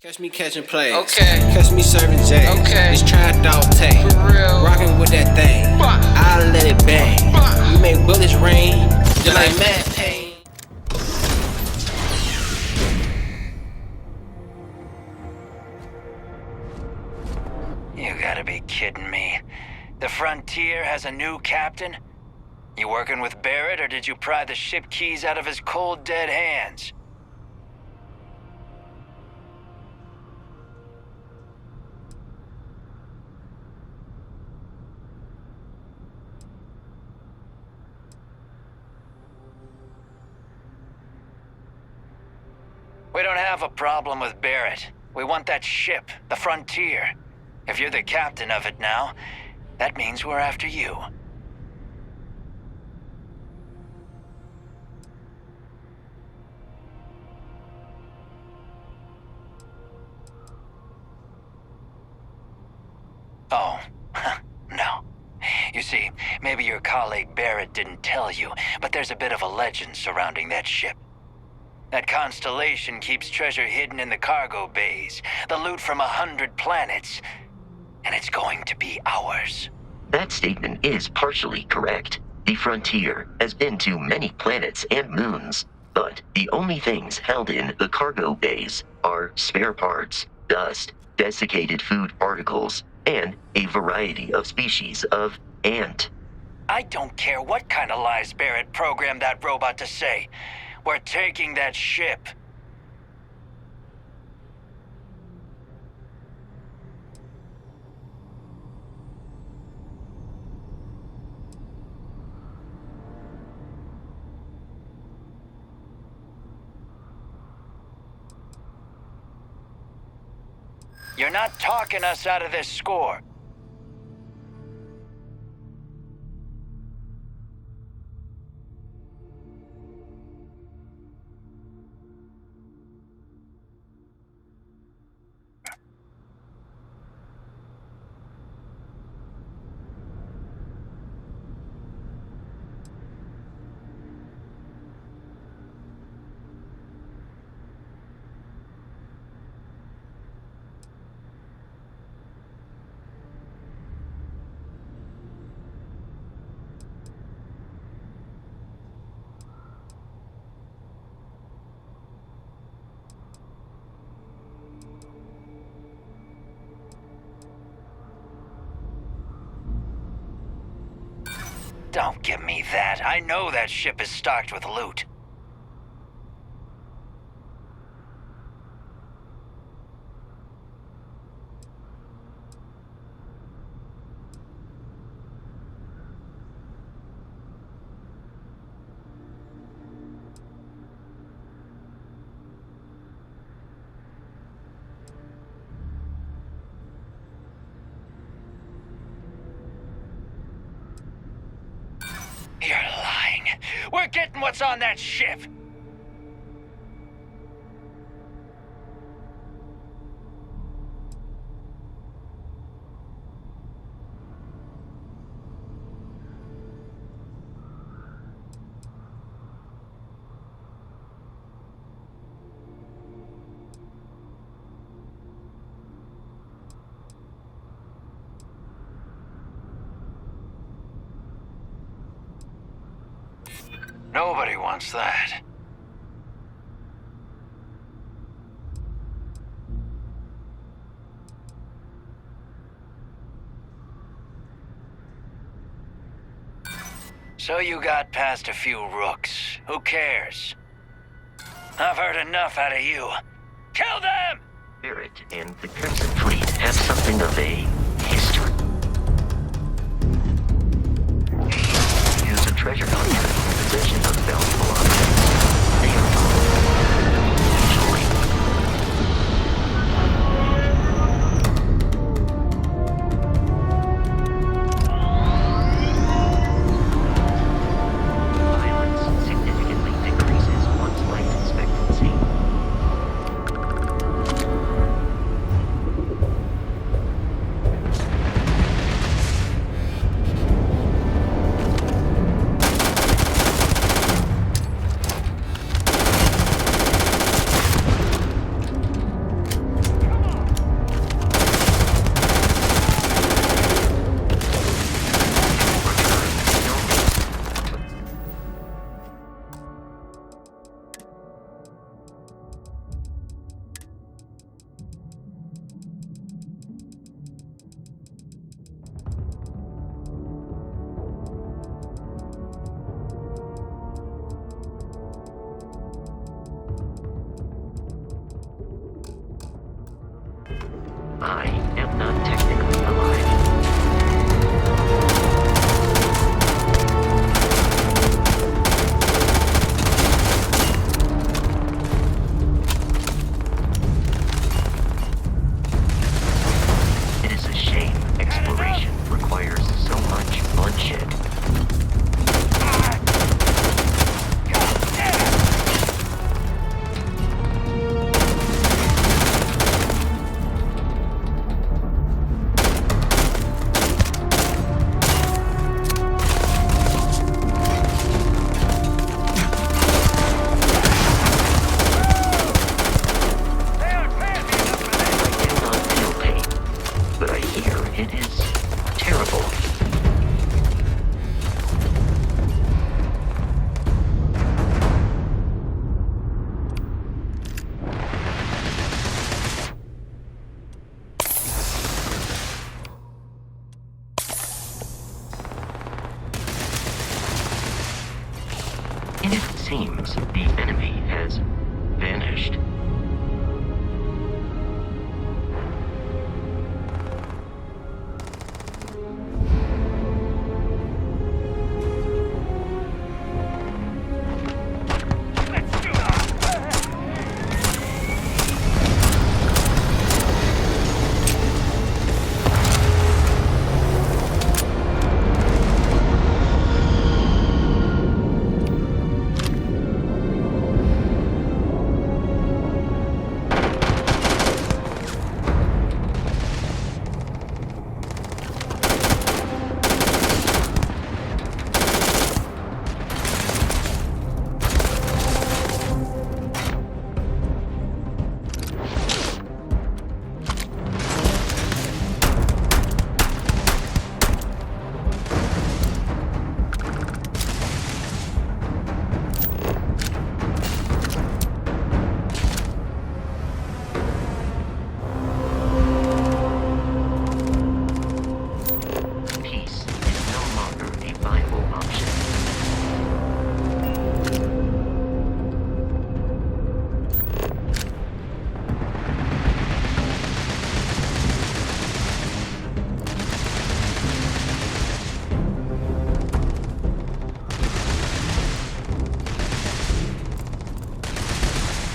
Catch me catching plays. Okay. Catch me serving J's. Okay. It's trying dog tag. For real. Rockin' with that thing. I'll let it bang. We make bullets rain. Just like Matt Payne. You gotta be kidding me. The Frontier has a new captain? You working with Barrett, or did you pry the ship keys out of his cold, dead hands? We don't have a problem with Barrett. We want that ship, the Frontier. If you're the captain of it now, that means we're after you. Oh, no. You see, maybe your colleague Barrett didn't tell you, but there's a bit of a legend surrounding that ship. That constellation keeps treasure hidden in the cargo bays, the loot from 100 planets, and it's going to be ours. That statement is partially correct. The Frontier has been to many planets and moons, but the only things held in the cargo bays are spare parts, dust, desiccated food particles, and a variety of species of ant. I don't care what kind of lies Barrett programmed that robot to say. We're taking that ship. You're not talking us out of this score. Don't give me that. I know that ship is stocked with loot. You're lying. We're getting what's on that ship. Nobody wants that. So you got past a few rooks. Who cares? I've heard enough out of you. Kill them! Barrett and the Crimson Fleet have something of a history. He is a treasure hunter in possession of valuable objects. They are violence significantly decreases one's life expectancy. I am not technically alive. It is a shame exploration requires so much bloodshed. I do not feel pain, but I hear it is terrible. It seems the enemy has vanished. Peace is no longer a viable option.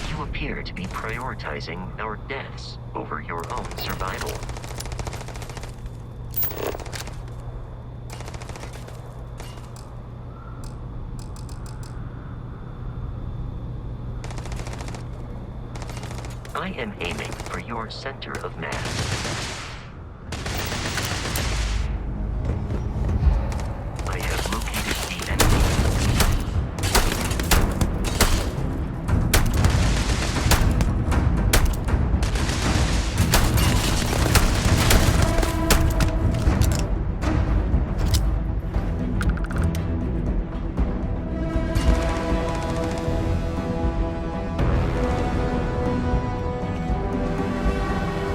You appear to be prioritizing our deaths over your own survival. I am aiming for your center of mass. I have located the enemy.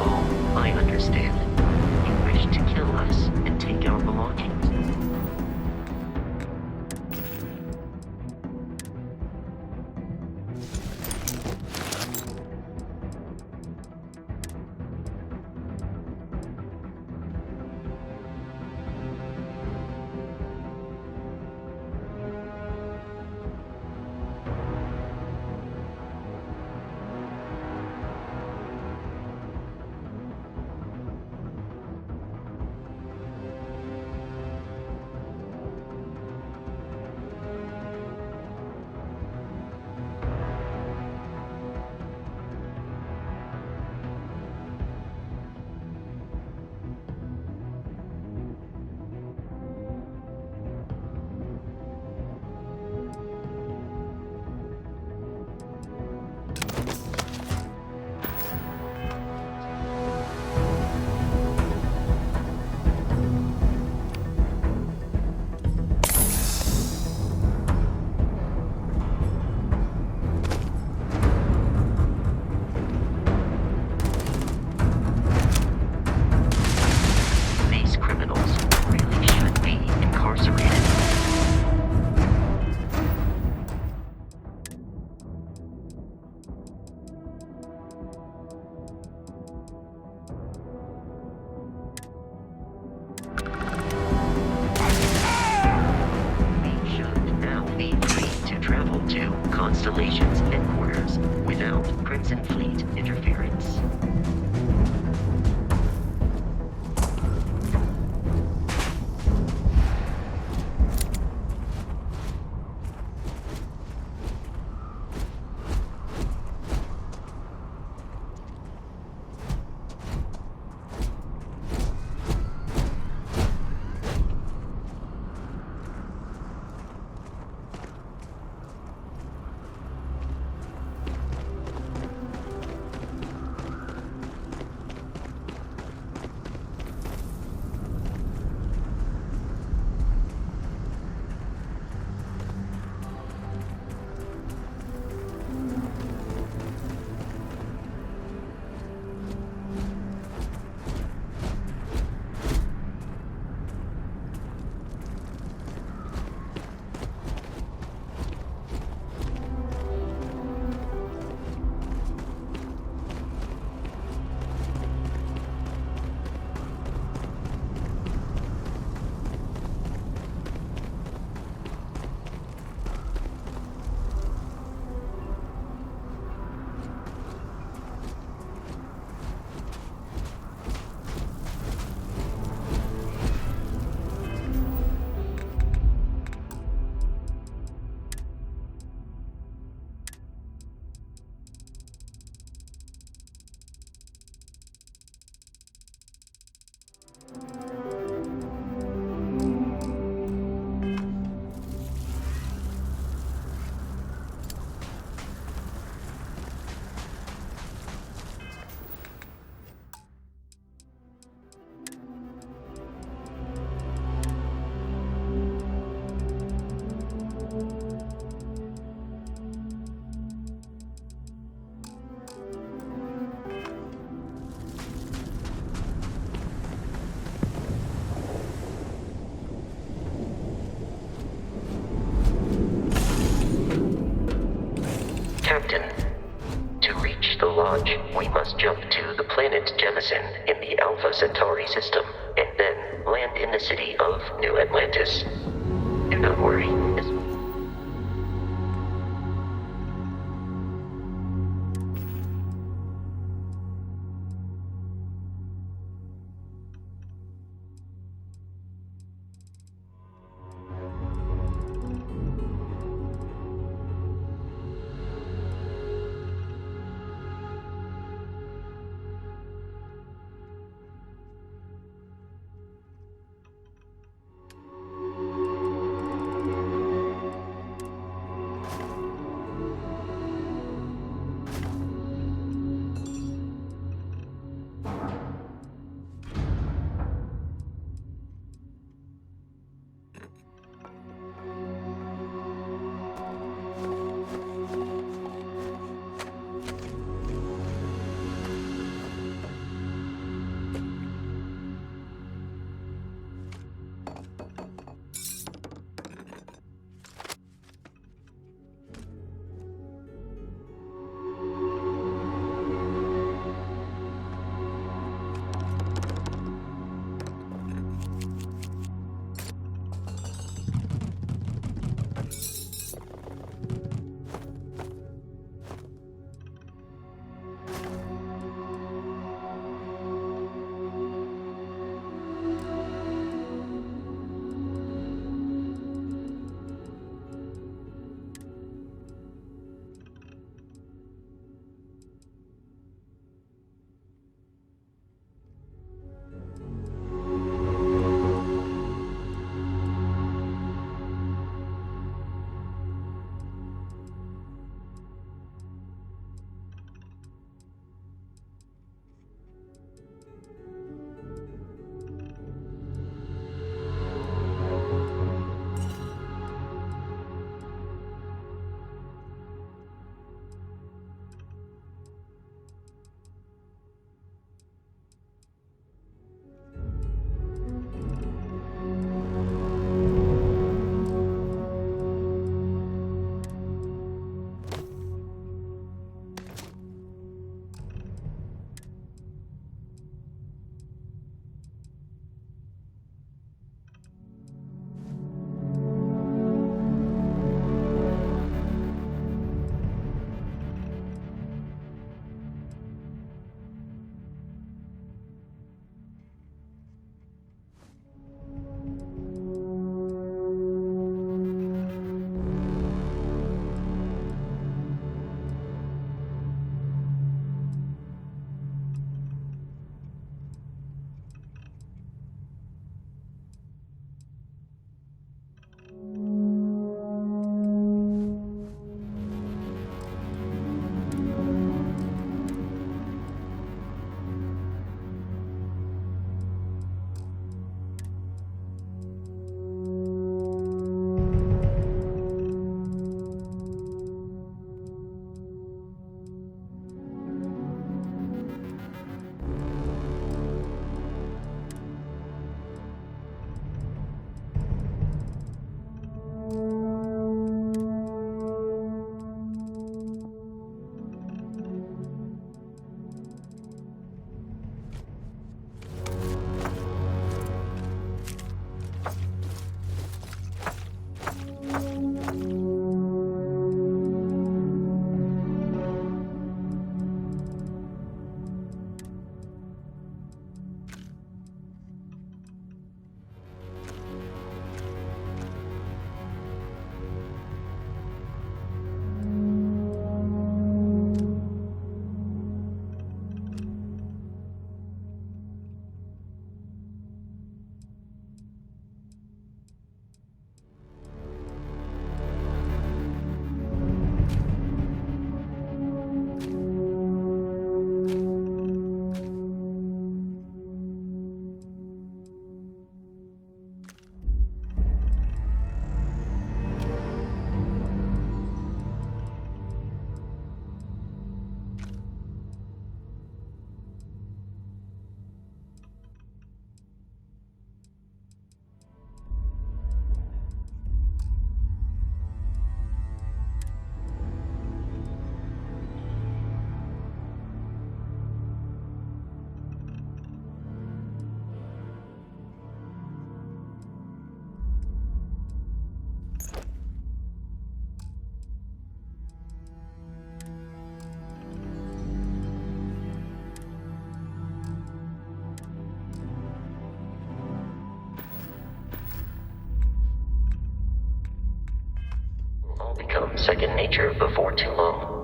Oh, I understand. You wish to kill us and take our belongings. Constellation's headquarters without Crimson Fleet interference. Captain, to reach the lodge, we must jump to the planet Jemison in the Alpha Centauri system, and then land in the city of New Atlantis. Do not worry. second nature before too long.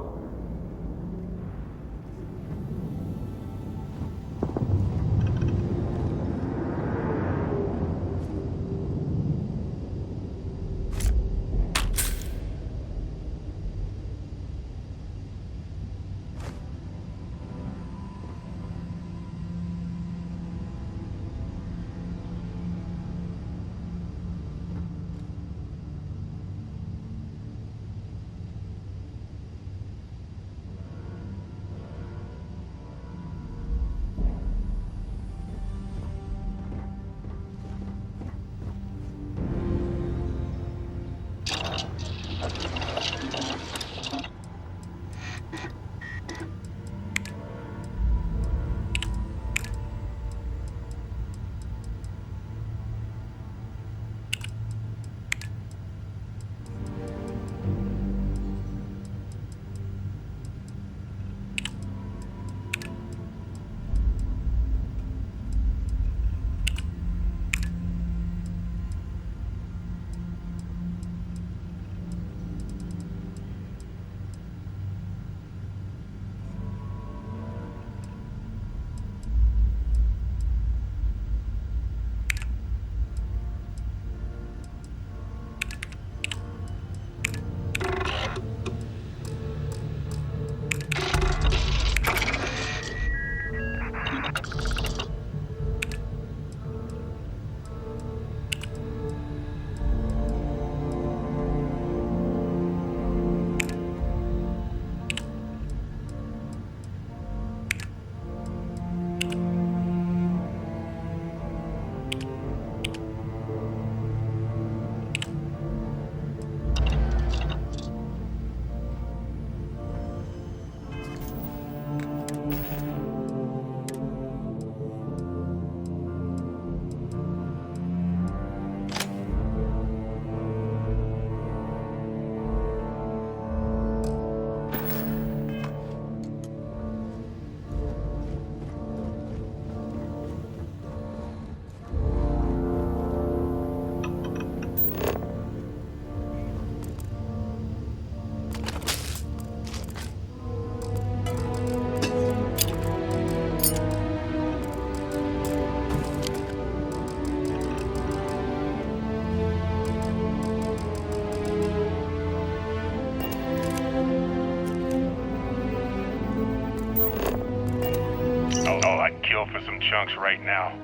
For some chunks right now.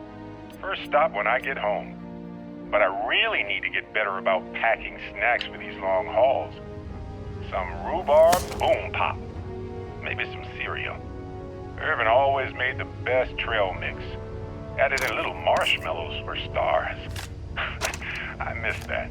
First stop when I get home. But I really need to get better about packing snacks for these long hauls. Some rhubarb boom pop. Maybe some cereal. Irvin always made the best trail mix. Added in little marshmallows for stars. I miss that.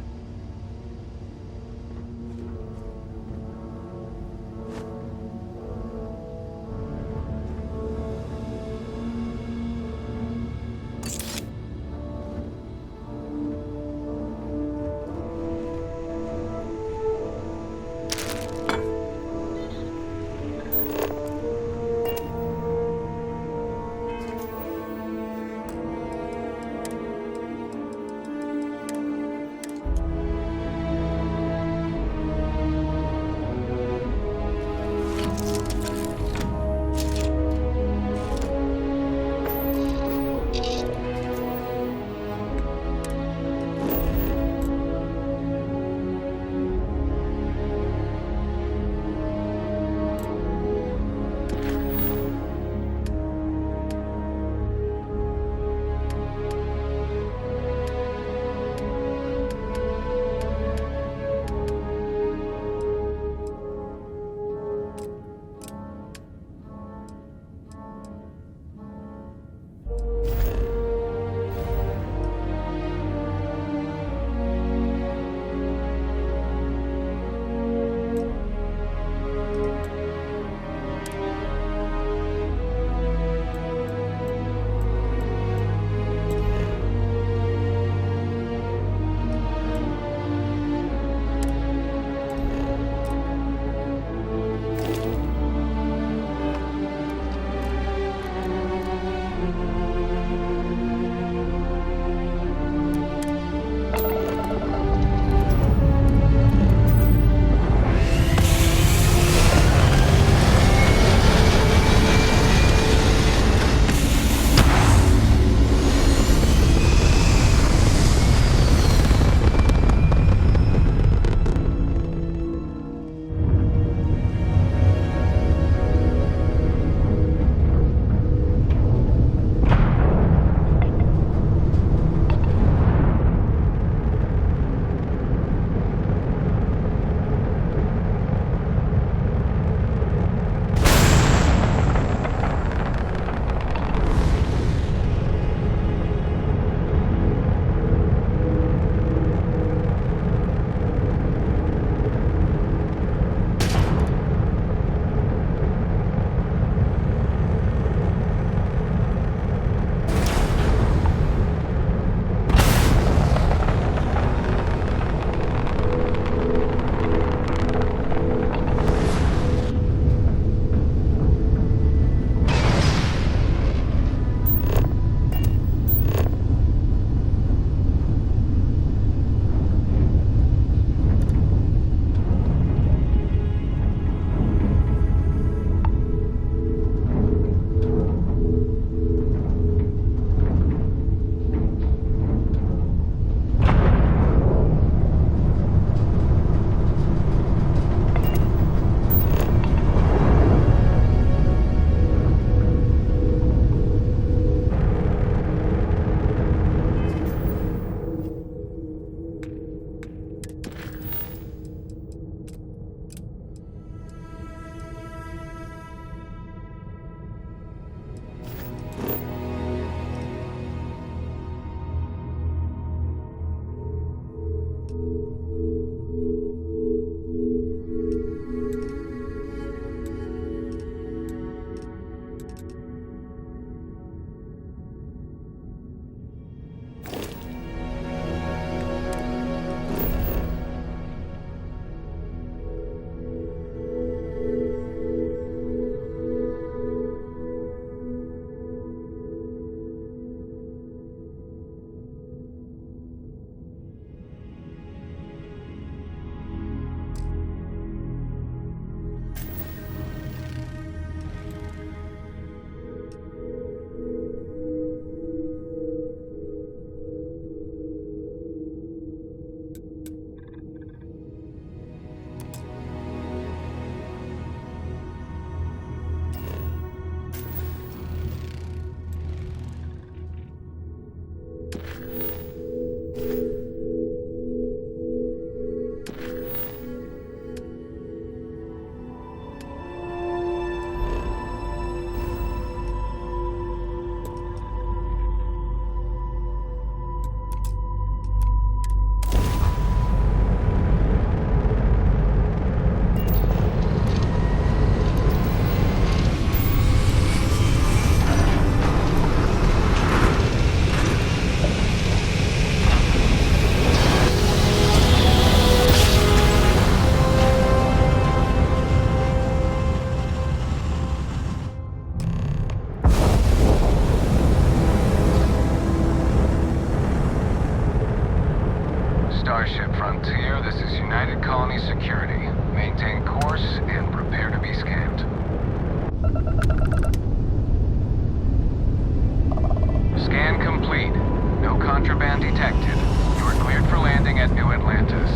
United Colony Security. Maintain course and prepare to be scanned. Scan complete. No contraband detected. You are cleared for landing at New Atlantis.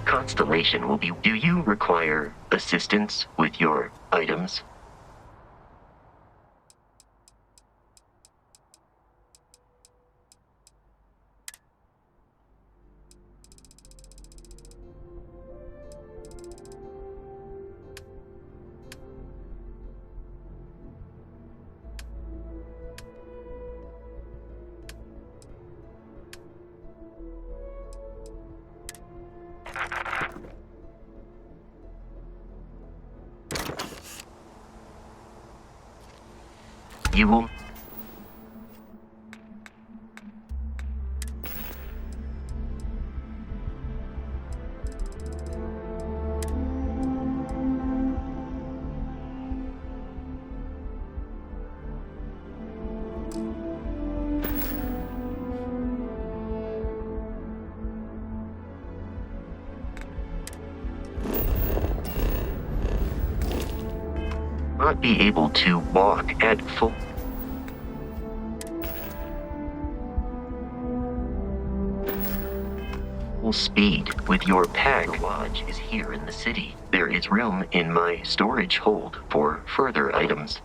Constellation will be... Do you require assistance with your items? You will... not be able to walk at full speed with your pack. The lodge is here in the city. There is room in my storage hold for further items.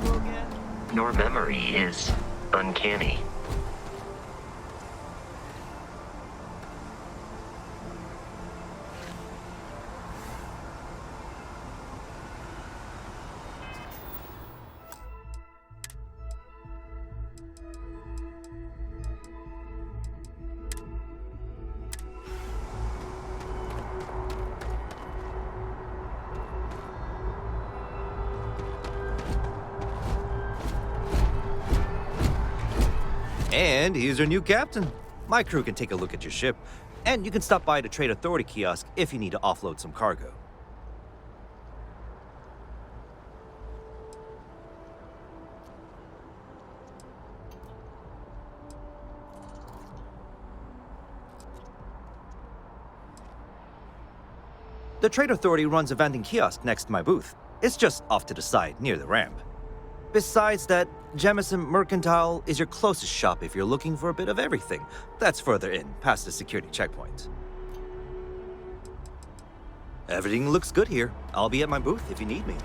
cargo again? Your memory is uncanny. And here's your new captain. My crew can take a look at your ship, and you can stop by the Trade Authority kiosk if you need to offload some cargo. The Trade Authority runs a vending kiosk next to my booth. It's just off to the side, near the ramp. Besides that, Jemison Mercantile is your closest shop if you're looking for a bit of everything. That's further in, past the security checkpoint. Everything looks good here. I'll be at my booth if you need me.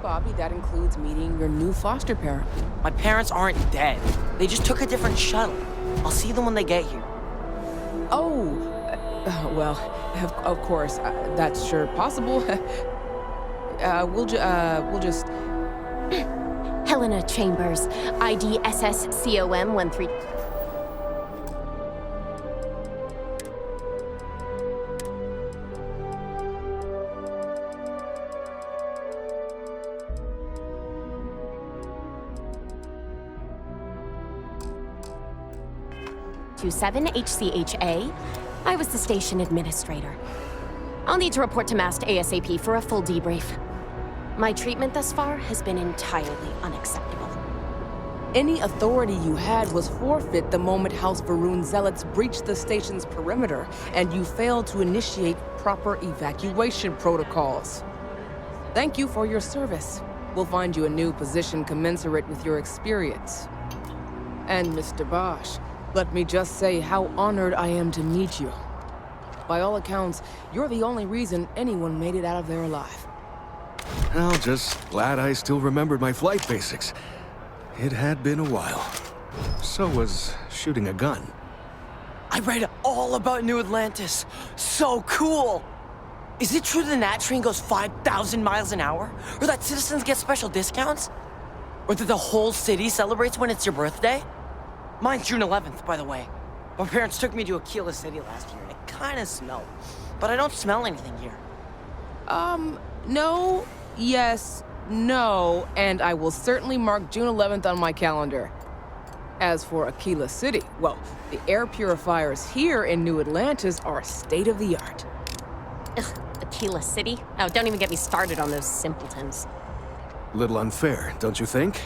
Bobby, that includes meeting your new foster parent. My parents aren't dead. They just took a different shuttle. I'll see them when they get here. Oh, well, of course, that's sure possible. We'll just... Helena Chambers, ID SSCOM 13... HCHA. I was the station administrator. I'll need to report to MAST ASAP for a full debrief. My treatment thus far has been entirely unacceptable. Any authority you had was forfeit the moment House Varun zealots breached the station's perimeter, and you failed to initiate proper evacuation protocols. Thank you for your service. We'll find you a new position commensurate with your experience. And Mr. Bosch, let me just say how honored I am to meet you. By all accounts, you're the only reason anyone made it out of there alive. Well, just glad I still remembered my flight basics. It had been a while. So was shooting a gun. I read all about New Atlantis. So cool! Is it true the Nat train goes 5,000 miles an hour? Or that citizens get special discounts? Or that the whole city celebrates when it's your birthday? Mine's June 11th, by the way. My parents took me to Aquila City last year, and it kinda snowed. But I don't smell anything here. No, yes, no, and I will certainly mark June 11th on my calendar. As for Aquila City, well, the air purifiers here in New Atlantis are state-of-the-art. Ugh, Aquila City? Oh, don't even get me started on those simpletons. Little unfair, don't you think?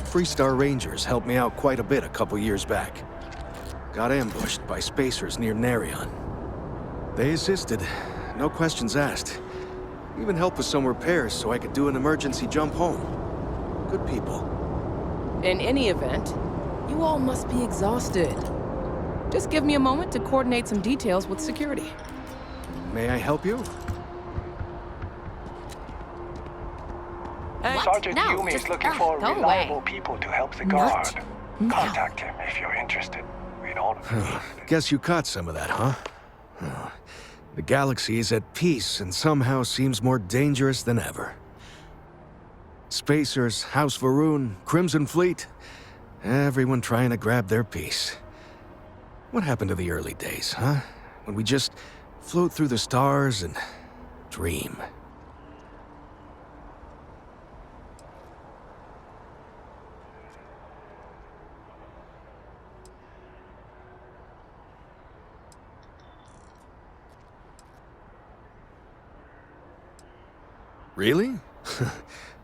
Freestar Rangers helped me out quite a bit a couple years back. Got ambushed by spacers near Narion. They assisted, no questions asked. Even helped with some repairs so I could do an emergency jump home. Good people. In any event, you all must be exhausted. Just give me a moment to coordinate some details with security. May I help you? What? Sergeant No, Yumi just is looking for go reliable away. people to help the Not guard. now. Contact him if you're interested. We'd all appreciate it. Guess you caught some of that, huh? Oh, the galaxy is at peace and somehow seems more dangerous than ever. Spacers, House Varun, Crimson Fleet, everyone trying to grab their piece. What happened to the early days, huh? When we just float through the stars and dream. Really?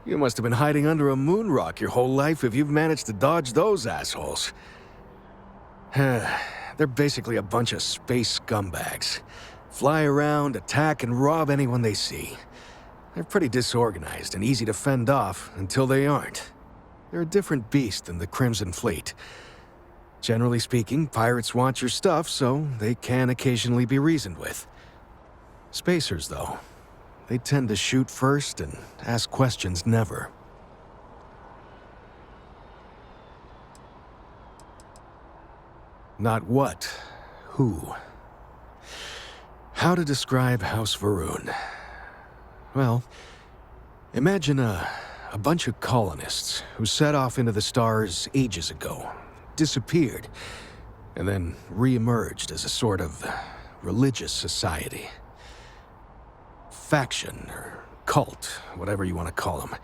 You must have been hiding under a moon rock your whole life if you've managed to dodge those assholes. They're basically a bunch of space scumbags. Fly around, attack, and rob anyone they see. They're pretty disorganized and easy to fend off until they aren't. They're a different beast than the Crimson Fleet. Generally speaking, pirates want your stuff, so they can occasionally be reasoned with. Spacers, though, they tend to shoot first and ask questions never. Not what, who. How to describe House Varun? Well, imagine a bunch of colonists who set off into the stars ages ago, disappeared, and then re-emerged as a sort of religious society. Faction, or cult, whatever you want to call them.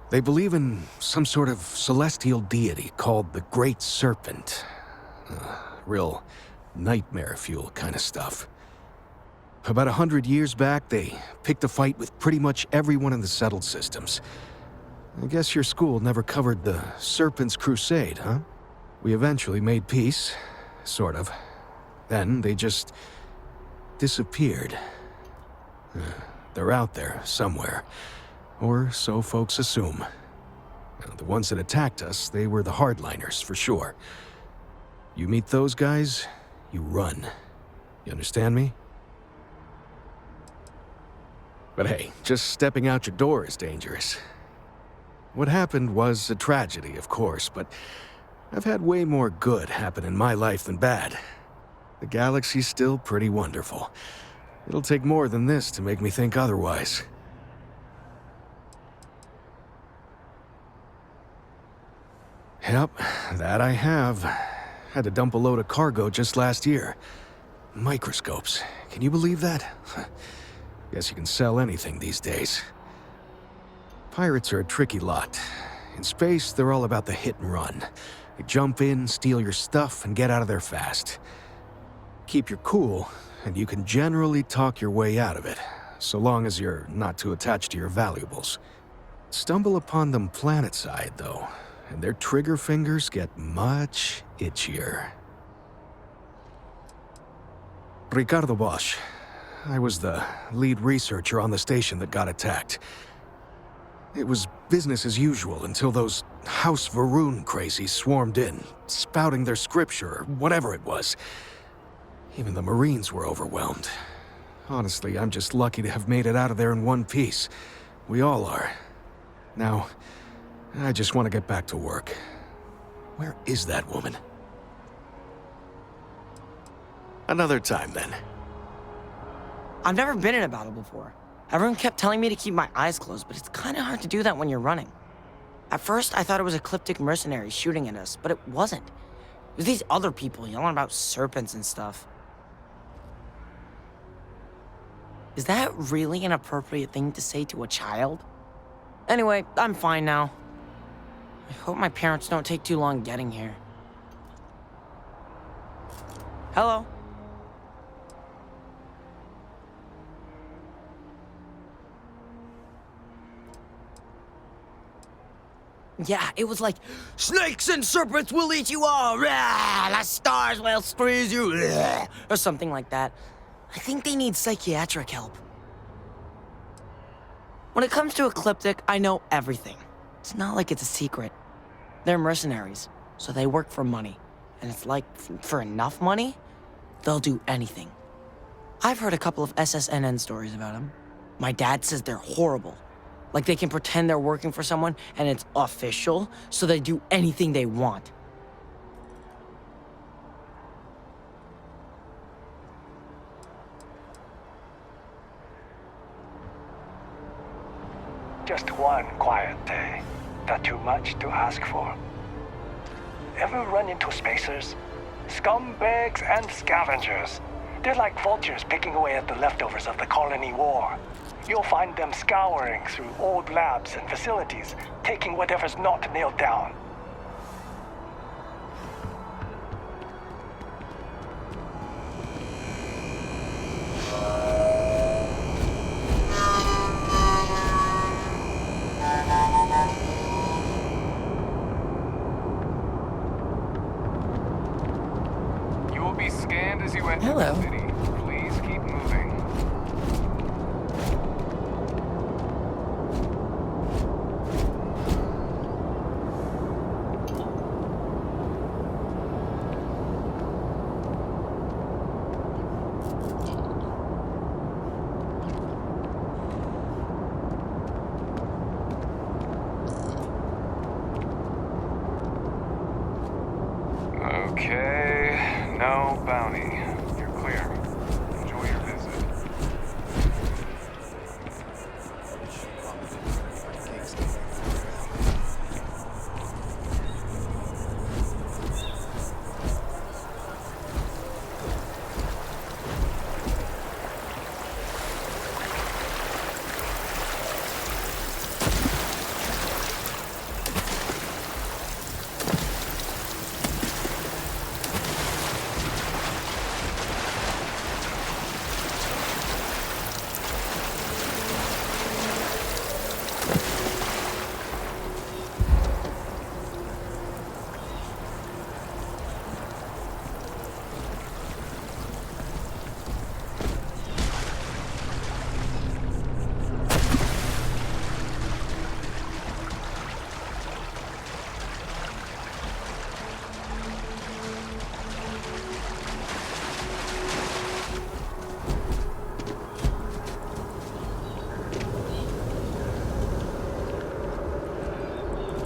They believe in some sort of celestial deity called the Great Serpent. Real nightmare fuel kind of stuff. About 100 years back, they picked a fight with pretty much everyone in the settled systems. I guess your school never covered the Serpent's Crusade, huh? We eventually made peace, sort of. Then they just disappeared. They're out there, somewhere. Or so folks assume. The ones that attacked us, they were the hardliners, for sure. You meet those guys, you run. You understand me? But hey, just stepping out your door is dangerous. What happened was a tragedy, of course, but I've had way more good happen in my life than bad. The galaxy's still pretty wonderful. It'll take more than this to make me think otherwise. Yep, that I have. Had to dump a load of cargo just last year. Microscopes. Can you believe that? Guess you can sell anything these days. Pirates are a tricky lot. In space, they're all about the hit and run. They jump in, steal your stuff, and get out of there fast. Keep your cool, and you can generally talk your way out of it, so long as you're not too attached to your valuables. Stumble upon them planetside, though, and their trigger fingers get much itchier. Ricardo Bosch. I was the lead researcher on the station that got attacked. It was business as usual until those House Varun crazies swarmed in, spouting their scripture or whatever it was. Even the Marines were overwhelmed. Honestly, I'm just lucky to have made it out of there in one piece. We all are. Now, I just want to get back to work. Where is that woman? Another time, then. I've never been in a battle before. Everyone kept telling me to keep my eyes closed, but it's kind of hard to do that when you're running. At first, I thought it was Ecliptic mercenaries shooting at us, but it wasn't. It was these other people yelling about serpents and stuff. Is that really an appropriate thing to say to a child? Anyway, I'm fine now. I hope my parents don't take too long getting here. Hello? Yeah, it was like, snakes and serpents will eat you all, rah, the stars will squeeze you, rah, or something like that. I think they need psychiatric help. When it comes to Ecliptic, I know everything. It's not like it's a secret. They're mercenaries, so they work for money. And it's like, for enough money, they'll do anything. I've heard a couple of SSNN stories about them. My dad says they're horrible. Like they can pretend they're working for someone and it's official, so they do anything they want. Just one quiet day. Not too much to ask for. Ever run into spacers? Scumbags and scavengers. They're like vultures picking away at the leftovers of the colony war. You'll find them scouring through old labs and facilities, taking whatever's not nailed down. You will be scanned as you enter Hello. the city. Please keep moving. Okay, no bounty. You're clear. Enjoy your visit.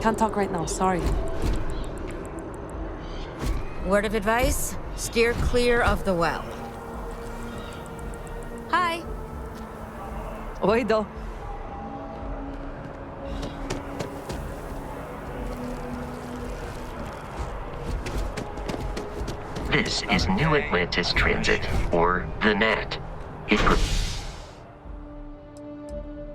Can't talk right now, sorry. Word of advice? Steer clear of the well. Hi. Oi, do. This is New Atlantis Transit, or the NAT. It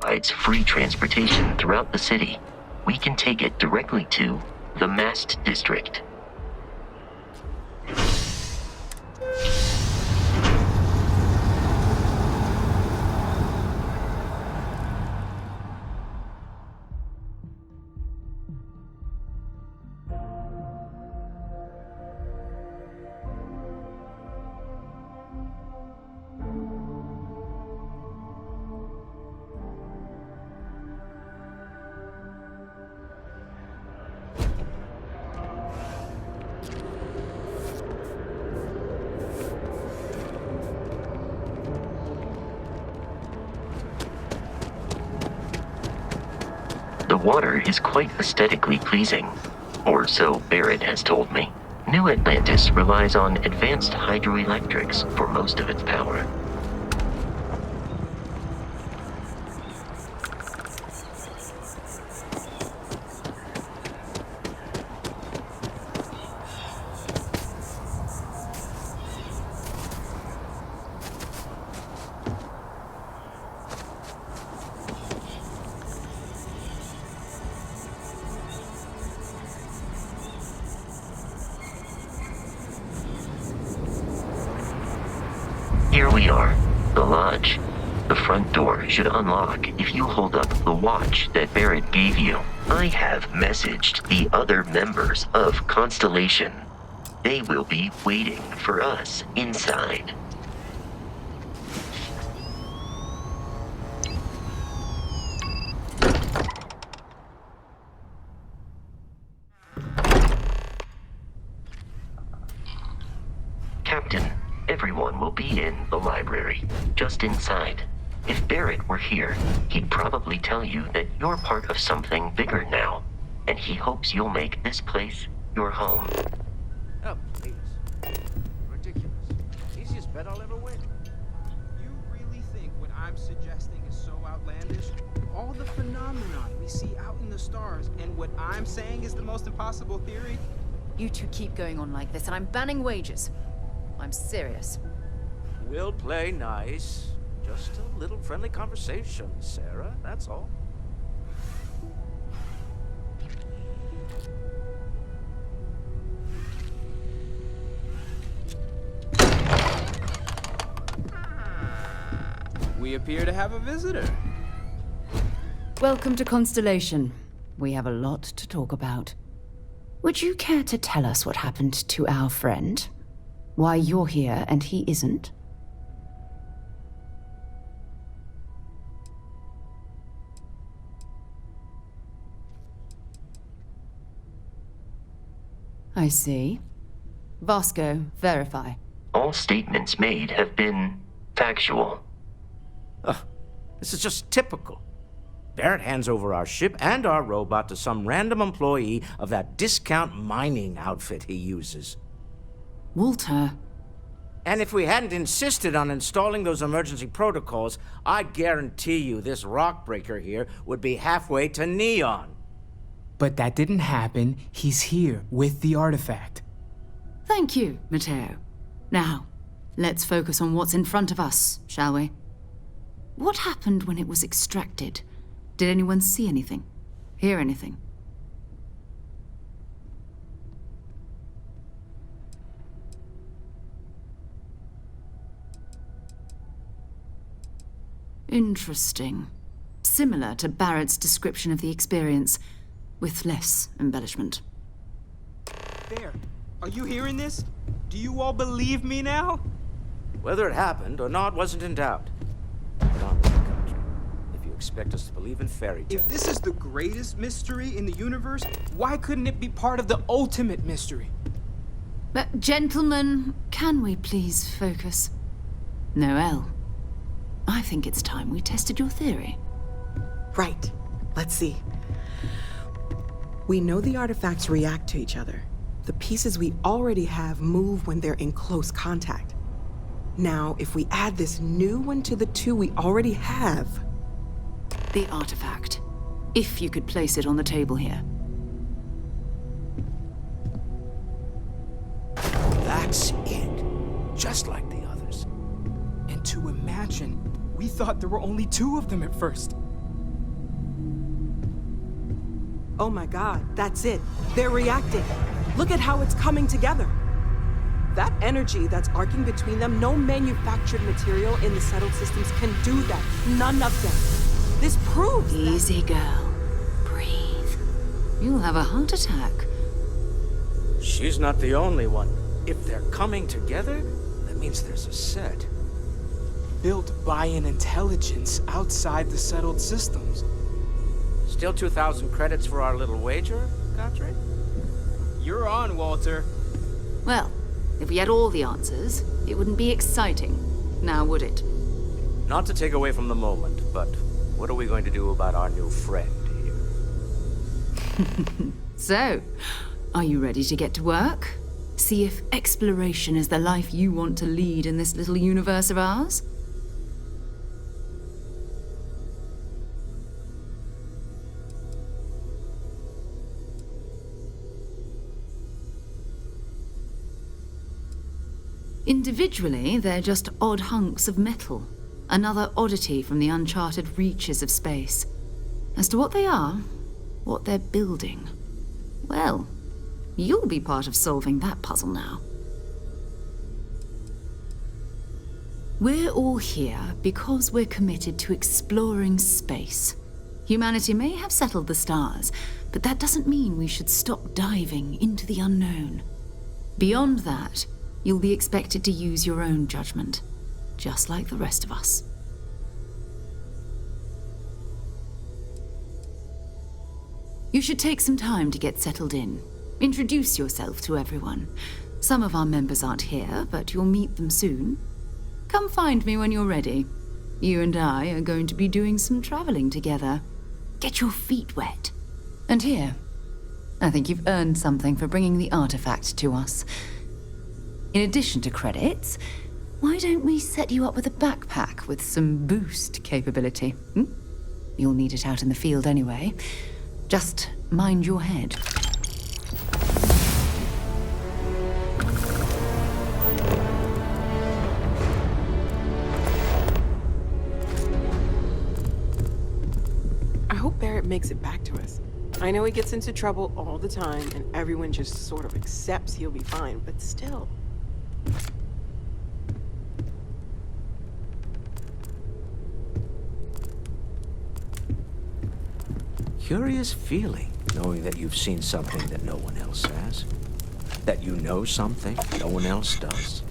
provides free transportation throughout the city. We can take it directly to the Mast District. water is quite aesthetically pleasing. Or so Barrett has told me. New Atlantis relies on advanced hydroelectrics for most of its power. Here we are, the lodge. The front door should unlock if you hold up the watch that Barrett gave you. I have messaged the other members of Constellation. They will be waiting for us inside. Captain, everyone will be in the library, just inside. If Barrett were here, he'd probably tell you that you're part of something bigger now, and he hopes you'll make this place your home. Oh, please. Ridiculous. Easiest bet I'll ever win. You really think what I'm suggesting is so outlandish? All the phenomenon we see out in the stars, and what I'm saying is the most impossible theory? You two keep going on like this, and I'm banning wages. I'm serious. We'll play nice. Just a little friendly conversation, Sarah. That's all. We appear to have a visitor. Welcome to Constellation. We have a lot to talk about. Would you care to tell us what happened to our friend? Why you're here and he isn't? I see. Vasco, verify. All statements made have been factual. Ugh, this is just typical. Barrett hands over our ship and our robot to some random employee of that discount mining outfit he uses. Walter. And if we hadn't insisted on installing those emergency protocols, I guarantee you this rock breaker here would be halfway to Neon. But that didn't happen. He's here with the artifact. Thank you, Matteo. Now, let's focus on what's in front of us, shall we? What happened when it was extracted? Did anyone see anything? Hear anything? Interesting. Similar to Barrett's description of the experience, with less embellishment. There. Are you hearing this? Do you all believe me now? Whether it happened or not wasn't in doubt. Get on with it, Country. If you expect us to believe in fairy tales. If this is the greatest mystery in the universe, why couldn't it be part of the ultimate mystery? But, gentlemen, can we please focus? Noel, I think it's time we tested your theory. Right. Let's see. We know the artifacts react to each other. The pieces we already have move when they're in close contact. Now, if we add this new one to the two we already have... The artifact. If you could place it on the table here. That's it. Just like the others. And to imagine, we thought there were only two of them at first. Oh my god, that's it. They're reacting. Look at how it's coming together. That energy that's arcing between them, no manufactured material in the settled systems can do that. None of them. This proves Easy, girl. Breathe. You'll have a heart attack. She's not the only one. If they're coming together, that means there's a set. Built by an intelligence outside the settled systems. Still 2,000 credits for our little wager, Country? You're on, Walter. Well, if we had all the answers, it wouldn't be exciting. Now, would it? Not to take away from the moment, but what are we going to do about our new friend here? So, are you ready to get to work? See if exploration is the life you want to lead in this little universe of ours? Individually, they're just odd hunks of metal. Another oddity from the uncharted reaches of space. As to what they are, what they're building, well, you'll be part of solving that puzzle now. We're all here because we're committed to exploring space. Humanity may have settled the stars, but that doesn't mean we should stop diving into the unknown. Beyond that, you'll be expected to use your own judgment, just like the rest of us. You should take some time to get settled in. Introduce yourself to everyone. Some of our members aren't here, but you'll meet them soon. Come find me when you're ready. You and I are going to be doing some traveling together. Get your feet wet. And here, I think you've earned something for bringing the artifact to us. In addition to credits, why don't we set you up with a backpack with some boost capability? You'll need it out in the field anyway. Just mind your head. I hope Barrett makes it back to us. I know he gets into trouble all the time, and everyone just sort of accepts he'll be fine, but still. Curious feeling, knowing that you've seen something that no one else has. That you know something no one else does.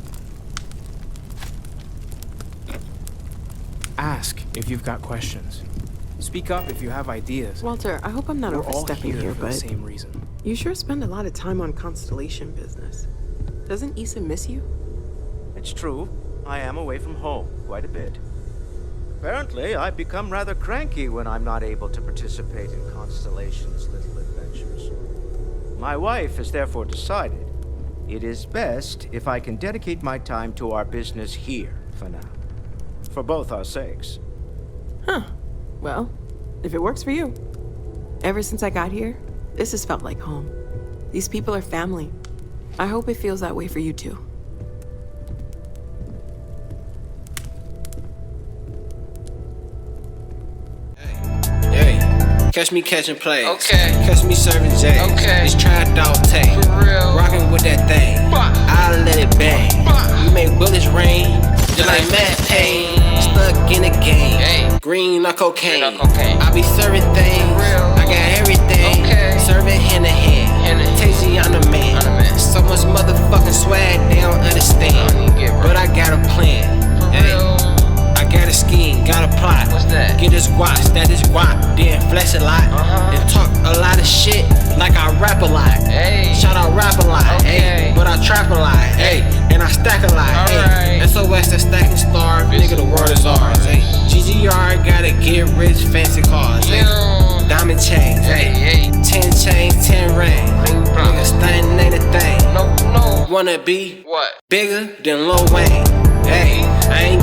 Ask if you've got questions. Speak up if you have ideas. Walter, I hope I'm not We're all overstepping here here, for but the same reason. you sure spend a lot of time on Constellation business. Doesn't Issa miss you? It's true. I am away from home quite a bit. Apparently, I become rather cranky when I'm not able to participate in Constellation's little adventures. My wife has therefore decided it is best if I can dedicate my time to our business here for now. For both our sakes. Huh. Well, if it works for you. Ever since I got here, this has felt like home. These people are family. I hope it feels that way for you too. Catch me catching plays. Okay. Catch me serving J's. Okay. It's tried dog tank. For real. Rockin' with that thing. I let it bang. We make bullets rain. Just like Matt Payne. Stuck in the game. Hey. Green or cocaine. I be serving things. I got everything. Okay. Serving hand to hand. Tasty on the man. So much motherfucking swag they don't understand. But I got a plan. Hey. Got a scheme, got a plot. What's that? Get this guap, that is guap, then flex a lot. And talk a lot of shit like I rap a lot. Hey. Shout out rap a lot, okay. But I trap a lot, hey. And I stack a lot, hey. SOS that stacking star, nigga the world is ours, hey. GGR gotta get rich, fancy cars, hey. Diamond chains, hey. 10 chains, 10 rings. Nigga stunning ain't a thing. No. Wanna be what? Bigger than Lil Wayne, hey. I ain't